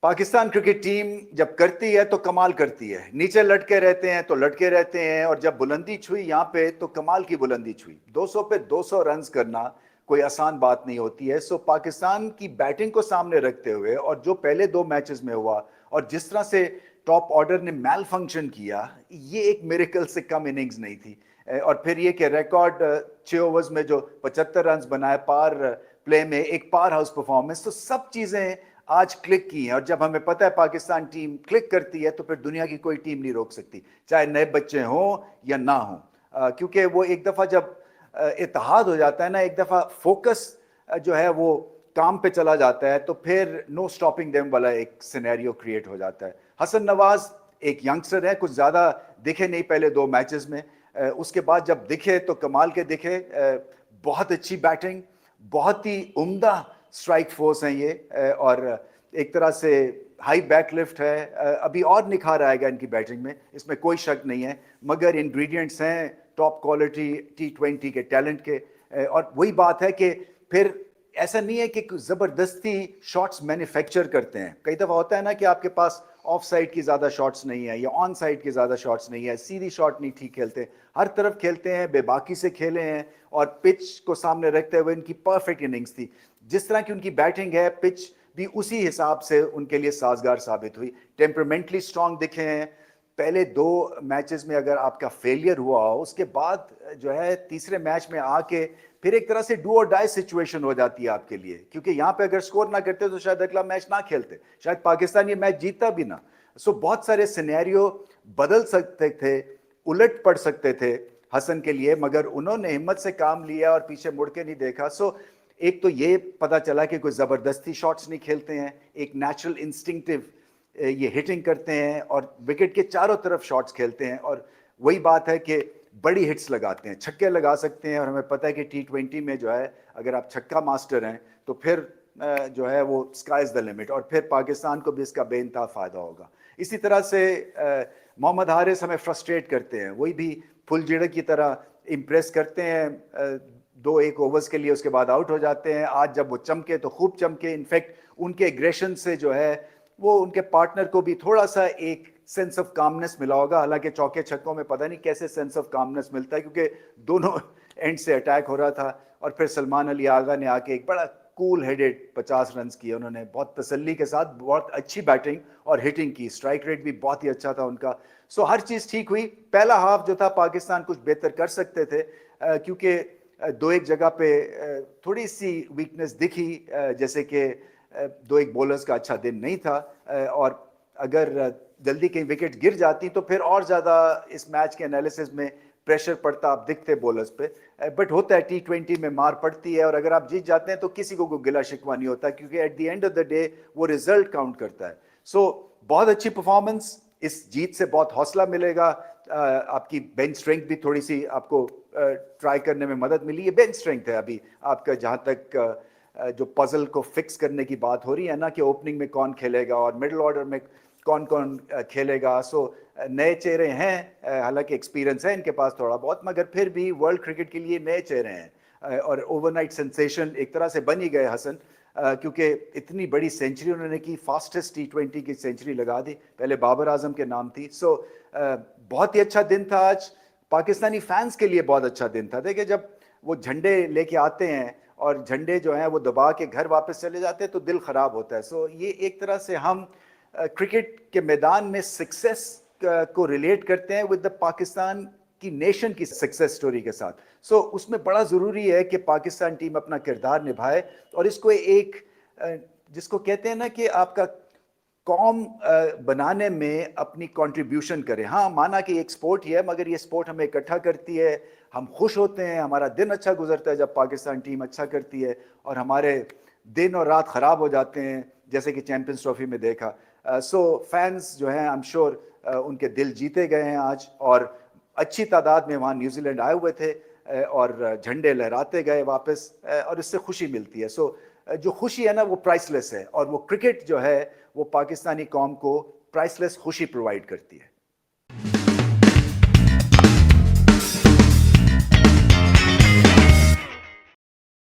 Pakistan cricket team जब करती है तो कमाल करती है, नीचे लटके रहते हैं तो लटके रहते हैं, और जब बुलंदी छुई यहाँ पे तो कमाल की बुलंदी छुई। 200 पे 200 रन्स करना कोई आसान बात नहीं होती है। सो पाकिस्तान की बैटिंग को सामने रखते हुए और जो पहले दो मैचेस में हुआ और जिस तरह से टॉप ऑर्डर ने मैल फंक्शन किया, ये एक मिरेकल से कम इनिंग्स नहीं थी। और फिर ये कि रिकॉर्ड 6 ओवर्स में जो 75 रन्स बनाए पार प्ले में, एक पावर हाउस परफॉर्मेंस, तो सब चीजें आज क्लिक की हैं। और जब हमें पता है पाकिस्तान टीम क्लिक करती है तो फिर दुनिया की कोई टीम नहीं रोक सकती, चाहे नए बच्चे हों या ना हों, क्योंकि वो एक दफ़ा जब इत्तेहाद हो जाता है ना, एक दफ़ा फोकस जो है वो काम पे चला जाता है, तो फिर नो स्टॉपिंग देम वाला एक सिनेरियो क्रिएट हो जाता है। हसन नवाज एक यंगस्टर है, कुछ ज़्यादा दिखे नहीं पहले दो मैचेस में, उसके बाद जब दिखे तो कमाल के दिखे। बहुत अच्छी बैटिंग, बहुत ही उम्दा स्ट्राइक फोर्स हैं ये, और एक तरह से हाई बैक लिफ्ट है। अभी और निखार आएगा इनकी बैटिंग में, इसमें कोई शक नहीं है, मगर इंग्रेडिएंट्स हैं टॉप क्वालिटी T20 के टैलेंट के। और वही बात है कि फिर ऐसा नहीं है कि ज़बरदस्ती शॉट्स मैन्युफैक्चर करते हैं। कई दफ़ा होता है ना कि आपके पास ऑफ साइड की ज़्यादा शॉट्स नहीं है या ऑन साइड की ज़्यादा शॉट्स नहीं है, सीधी शॉट नहीं ठीक खेलते, हर तरफ खेलते हैं, बेबाकी से खेले हैं, और पिच को सामने रखते हुए इनकी परफेक्ट इनिंग्स थी। जिस तरह की उनकी बैटिंग है, पिच भी उसी हिसाब से उनके लिए साजगार साबित हुई। टेम्परामेंटली स्ट्रांग दिखे हैं। पहले दो मैचेस में अगर आपका फेलियर हुआ हो, उसके बाद जो है तीसरे मैच में आके फिर एक तरह से डू और डाई सिचुएशन हो जाती है आपके लिए, क्योंकि यहाँ पे अगर स्कोर ना करते तो शायद अगला मैच ना खेलते, शायद पाकिस्तान ये मैच जीतता भी ना। सो बहुत सारे सिनेरियो बदल सकते थे, उलट पड़ सकते थे हसन के लिए, मगर उन्होंने हिम्मत से काम लिया और पीछे मुड़ के नहीं देखा। सो एक तो ये पता चला कि कोई ज़बरदस्ती शॉट्स नहीं खेलते हैं, एक नेचुरल इंस्टिंक्टिव ये हिटिंग करते हैं और विकेट के चारों तरफ शॉट्स खेलते हैं। और वही बात है कि बड़ी हिट्स लगाते हैं, छक्के लगा सकते हैं, और हमें पता है कि T20 में जो है अगर आप छक्का मास्टर हैं तो फिर जो है वो स्काई इज़ द लिमिट, और फिर पाकिस्तान को भी इसका बेइंतहा फ़ायदा होगा। इसी तरह से मोहम्मद हारिस हमें फ्रस्ट्रेट करते हैं, वही भी फुलझड़े की तरह इम्प्रेस करते हैं 2-1 ओवर्स के लिए, उसके बाद आउट हो जाते हैं। आज जब वो चमके तो खूब चमके, इनफैक्ट उनके एग्रेशन से जो है वो उनके पार्टनर को भी थोड़ा सा एक सेंस ऑफ कामनेस मिला होगा। हालांकि चौके छक्कों में पता नहीं कैसे सेंस ऑफ कामनेस मिलता है, क्योंकि दोनों एंड से अटैक हो रहा था, और फिर सलमान अली आगा ने आके एक बड़ा कूल हेडेड 50 रन किए उन्होंने, बहुत तसल्ली के साथ, बहुत अच्छी बैटिंग और हिटिंग की, स्ट्राइक रेट भी बहुत ही अच्छा था उनका। सो हर चीज़ ठीक हुई। पहला हाफ जो था पाकिस्तान कुछ बेहतर कर सकते थे, क्योंकि 2-1 जगह पे थोड़ी सी वीकनेस दिखी, जैसे कि 2-1 बॉलर्स का अच्छा दिन नहीं था, और अगर जल्दी कहीं विकेट गिर जाती तो फिर और ज़्यादा इस मैच के एनालिसिस में प्रेशर पड़ता, आप दिखते बॉलर्स पे। बट होता है, T20 में मार पड़ती है, और अगर आप जीत जाते हैं तो किसी को कोई गिला शिकवा नहीं होता, क्योंकि at the end of the day वो रिजल्ट काउंट करता है। सो बहुत अच्छी परफॉर्मेंस, इस जीत से बहुत हौसला मिलेगा। आपकी बेंच स्ट्रेंथ भी थोड़ी सी आपको ट्राई करने में मदद मिली। ये बेंच स्ट्रेंथ है अभी आपका, जहाँ तक जो पजल को फिक्स करने की बात हो रही है ना, कि ओपनिंग में कौन खेलेगा और मिडिल ऑर्डर में कौन कौन खेलेगा। सो नए चेहरे हैं, हालांकि एक्सपीरियंस है इनके पास थोड़ा बहुत, मगर फिर भी वर्ल्ड क्रिकेट के लिए नए चेहरे हैं, और ओवरनाइट सेंसेशन एक तरह से बन ही गए हसन, क्योंकि इतनी बड़ी सेंचुरी उन्होंने की, फास्टेस्ट T20 की सेंचुरी लगा दी, पहले बाबर आजम के नाम थी। सो बहुत ही अच्छा दिन था आज, पाकिस्तानी फैंस के लिए बहुत अच्छा दिन था। देखिए, जब वो झंडे लेके आते हैं और झंडे जो हैं वो दबा के घर वापस चले जाते हैं तो दिल ख़राब होता है। सो ये एक तरह से हम क्रिकेट के मैदान में सक्सेस को रिलेट करते हैं विद द पाकिस्तान की नेशन की सक्सेस स्टोरी के साथ। सो उसमें बड़ा ज़रूरी है कि पाकिस्तान टीम अपना किरदार निभाए, और इसको एक जिसको कहते हैं ना कि आपका कौम बनाने में अपनी कंट्रीब्यूशन करे। हाँ, माना कि एक स्पोर्ट ही है, मगर ये स्पोर्ट हमें इकट्ठा करती है, हम खुश होते हैं, हमारा दिन अच्छा गुजरता है जब पाकिस्तान टीम अच्छा करती है, और हमारे दिन और रात ख़राब हो जाते हैं, जैसे कि चैंपियंस ट्रॉफी में देखा। सो फैंस जो हैं, आई एम श्योर उनके दिल जीते गए हैं आज, और अच्छी तादाद में वहाँ न्यूजीलैंड आए हुए थे, और झंडे लहराते गए वापस, और इससे खुशी मिलती है। सो जो खुशी है ना वो प्राइसलेस है, और वो क्रिकेट जो है वो पाकिस्तानी कौम को प्राइसलेस खुशी प्रोवाइड करती है।